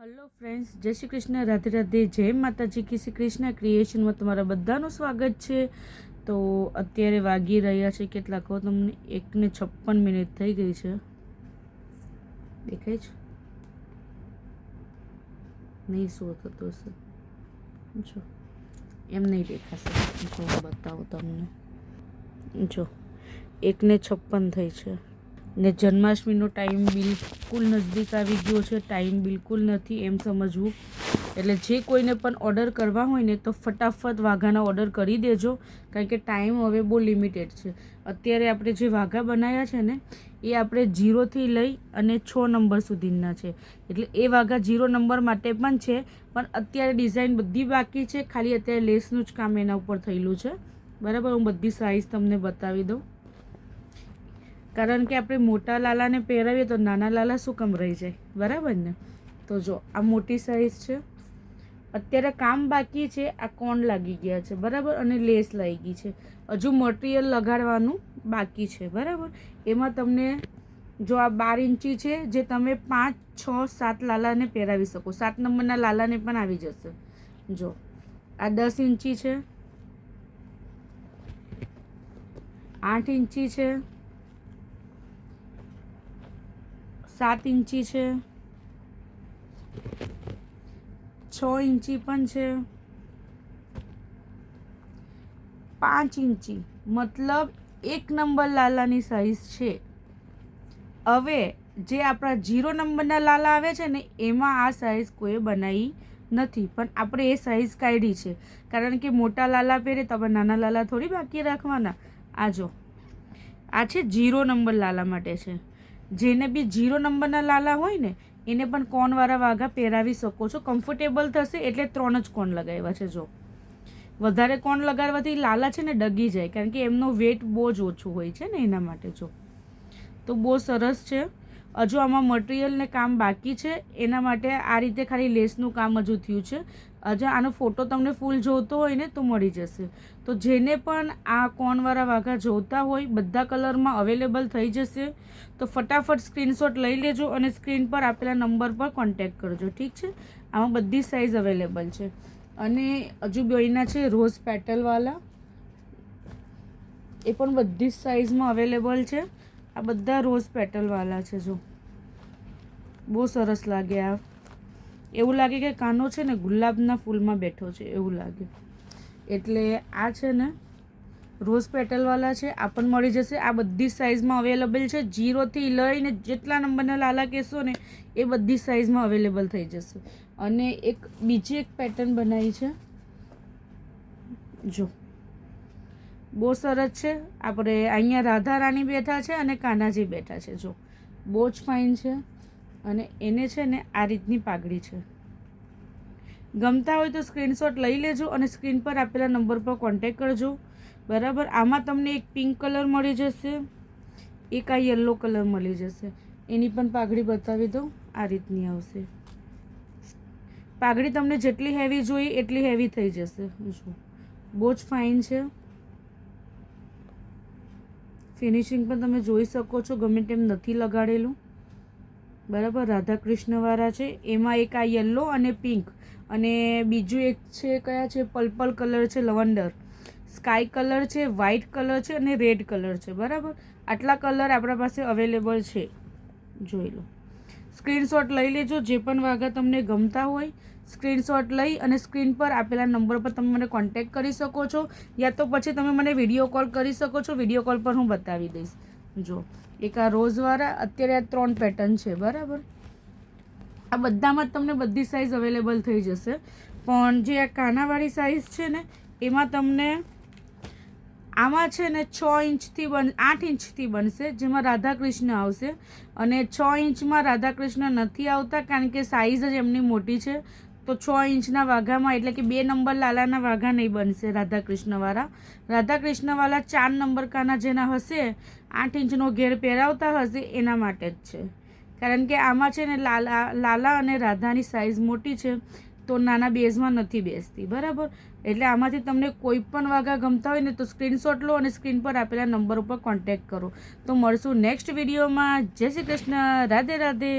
Hello friends, जय श्री कृष्ण, राधे राधे, जय माताजी की। श्री कृष्ण क्रिएशन में तमारा बधाનું સ્વાગત છે। તો અત્યારે વાગી રહ્યા છે કેટલા કહો તમને, 1:56 થઈ ગઈ છે। દેખાય છે? નહીં શું થતું હશે, જો એમ નહીં દેખાશે, જો હું બતાવું તમને। જો 1:56 થઈ છે ને જન્માષ્ટમીનો ટાઈમ બિલકુલ નજદીક આવી ગયો છે। ટાઈમ બિલકુલ નથી એમ સમજવું। એટલે જે કોઈને પણ ઓર્ડર કરવા હોય ને તો ફટાફટ વાઘાના ઓર્ડર કરી દેજો, કારણ કે ટાઈમ હવે બહુ લિમિટેડ છે। અત્યારે આપણે જે વાઘા બનાવ્યા છે ને એ આપણે 0થી લઈ અને 6 નંબર સુધીના છે। એટલે એ વાઘા 0 નંબર માટે પણ છે, પણ અત્યારે ડિઝાઇન બધી બાકી છે, ખાલી અત્યારે લેસનું જ કામ એના ઉપર થયેલું છે। બરાબર, હું બધી સાઇઝ તમને બતાવી દઉં, કારણ કે આપણે મોટા લાલાને પહેરાવીએ તો નાના લાલા શું કામ રહી જાય, બરાબર ને। તો જો આ મોટી સાઇઝ છે, અત્યારે કામ બાકી છે, આ કોણ લાગી ગયા છે, બરાબર, અને લેસ લાગી છે, હજુ મટીરિયલ લગાડવાનું બાકી છે, બરાબર। એમાં તમને જો આ 12 ઇંચી છે, જે તમે 5, 6, 7 લાલાને પહેરાવી શકો, 7 નંબરના લાલાને પણ આવી જશે। જો આ 10 ઇંચી છે, 8 ઇંચી છે, 7 ઇંચી છે, 6 ઇંચી પણ છે, 5 ઇંચી, મતલબ 1 નંબર લાલાની સાઇઝ છે। હવે જે આપણા 0 નંબરના લાલા આવે છે ને એમાં આ સાઇઝ કોઈ બનાવી નથી, પણ આપણે એ સાઇઝ કાઢી છે, કારણ કે મોટા લાલા પહેરે તો આપણે નાના લાલા થોડી બાકી રાખવાના। આ જો આ છે 0 નંબર લાલા માટે છે। જેને બી 0 નંબરના લાલા હોય ને એને પણ કોનવાળા વાઘા પહેરાવી શકો છો, કમ્ફર્ટેબલ થશે। એટલે 3 જ કોન લગાવ્યા છે। જો વધારે કોન લગાડવાથી લાલા છે ને ડગી જાય, કારણ કે એમનો વેટ બહુ જ ઓછું હોય છે ને એના માટે। જો તો બહુ સરસ છે। હજુ આમાં મટીરિયલ ને કામ બાકી છે, એના માટે આ રીતે ખાલી લેસનું કામ હજુ થયું છે। હજુ આનો ફોટો તમને ફૂલ જોતો હોય ને તો મળી જશે। તો જેને પણ આ કોનવાળા વાઘા જોતા હોય બધા કલરમાં અવેલેબલ થઈ જશે। તો ફટાફટ સ્ક્રીનશોટ લઈ લેજો અને સ્ક્રીન પર આપેલા નંબર પર કોન્ટેક્ટ કરજો, ઠીક છે। આમાં બધી સાઇઝ અવેલેબલ છે। અને હજુ બેના છે રોઝ પેટલવાળા, એ પણ બધી જ સાઇઝમાં અવેલેબલ છે। આ બધા રોઝ પેટલવાળા છે। જો બહુ સરસ લાગે, આ એવું લાગે કે કાનો છે ને ગુલાબના ફૂલમાં બેઠો છે એવું લાગે। એટલે આ છે ને રોઝ પેટલવાળા છે, આ પણ મળી જશે। આ બધી સાઇઝમાં અવેલેબલ છે, 0થી લઈને જેટલા નંબરના લાલા કહેશો ને એ બધી સાઇઝમાં અવેલેબલ થઈ જશે। અને બીજી એક પેટર્ન બનાવી છે, જો બહુ સરસ છે। આપણે અહીંયા રાધા રાણી બેઠા છે અને કાનાજી બેઠા છે। જો બહુ જ ફાઇન છે, અને એને છે ને આ રીતની પાઘડી છે। ગમતા હોય તો સ્ક્રીનશોટ લઈ લેજો અને સ્ક્રીન પર આપેલા નંબર પર કોન્ટેક્ટ કરજો, બરાબર। આમાં તમને એક પિંક કલર મળી જશે, એક આ યલો કલર મળી જશે। એની પણ પાઘડી બતાવી દઉં, આ રીતની આવશે પાઘડી। તમને જેટલી હેવી જોઈએ એટલી હેવી થઈ જશે। જો બહુ જ ફાઇન છે, ફિનિશિંગ પણ તમે જોઈ શકો છો, ગમે તેમ નથી લગાડેલું, બરાબર। રાધા કૃષ્ણવાળા છે, એમાં એક આ યલો અને પિંક, અને બીજું એક છે કયા છે, પર્પલ કલર છે, લવંડર સ્કાય કલર છે, વ્હાઇટ કલર છે અને રેડ કલર છે, બરાબર। આટલા કલર આપણા પાસે અવેલેબલ છે, જોઈ લો। સ્ક્રીનશોટ લઈ લેજો, જે પણ વાઘા તમને ગમતા હોય સ્ક્રીનશોટ લઈ અને સ્ક્રીન પર આપેલા નંબર પર તમે મને કોન્ટેક્ટ કરી શકો છો, યા તો પછી તમે મને વિડીયો કોલ કરી શકો છો, વિડીયો કોલ પર હું બતાવી દઈશ। જો એક આ રોઝવાળા, અત્યારે આ 3 પેટર્ન છે, બરાબર। આ બધામાં તમને બધી સાઇઝ અવેલેબલ થઈ જશે, પણ જે આ કાનાવાળી સાઇઝ છે ને એમાં તમને આમાં છે ને 6 ઇંચથી 8 ઇંચથી બનશે, જેમાં રાધા કૃષ્ણ આવશે। અને 6 ઇંચમાં રાધા કૃષ્ણ નથી આવતા, કારણ કે સાઇઝ જ એમની મોટી છે। તો 6 ઇંચના વાઘામાં, એટલે કે 2 નંબર લાલાના વાઘા નહીં બનશે રાધા કૃષ્ણવાળા। રાધા કૃષ્ણવાળા 4 નંબર કાના જેના હશે, 8 ઇંચનો ઘેર પહેરાવતા હશે એના માટે જ છે, કારણ કે આમાં છે ને લાલા અને રાધાની સાઇઝ મોટી છે, તો નાના બેઝમાં નથી બેસતી, બરાબર। એટલે આમાંથી તમને કોઈ પણ વાઘા ગમતા હોય ને તો સ્ક્રીનશોટ લો અને સ્ક્રીન પર આપેલા નંબર ઉપર કોન્ટેક્ટ કરો। તો મળશું નેક્સ્ટ વિડીયોમાં। જય શ્રી કૃષ્ણ, રાધે રાધે।